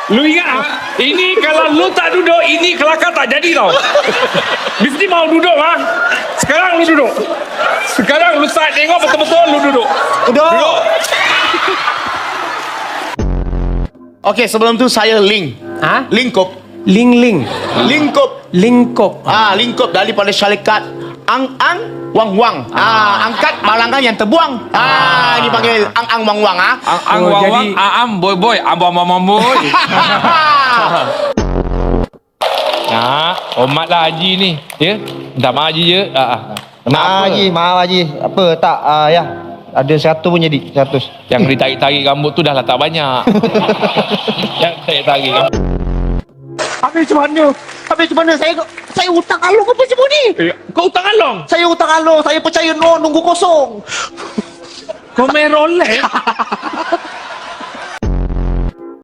Lu ingat ini kalau lu tak duduk, ini kelakar tak jadi tau. Mesti mau duduk Sekarang lu duduk. Sekarang lu start tengok betul-betul lu duduk. Duduk. Okey, sebelum tu saya link. Lingkup. Lingkup daripada syarikat Ang Wang. Angkat balangan yang terbuang. Ini panggil Ang Wang. Ang wang am boy abang boy. Hormatlah haji ni. Ya. Minta maaf haji je. Maaf Haji. Apa tak ya. Ada 100 pun jadi 100. Yang ditarik-tarik rambut tu dah lah tak banyak. Yang tarik-tarik rambut. Habis macam mana? Saya hutang along apa semua ni? Kau hutang along? Saya hutang along. Saya percaya nunggu kosong. Kau main Rolex?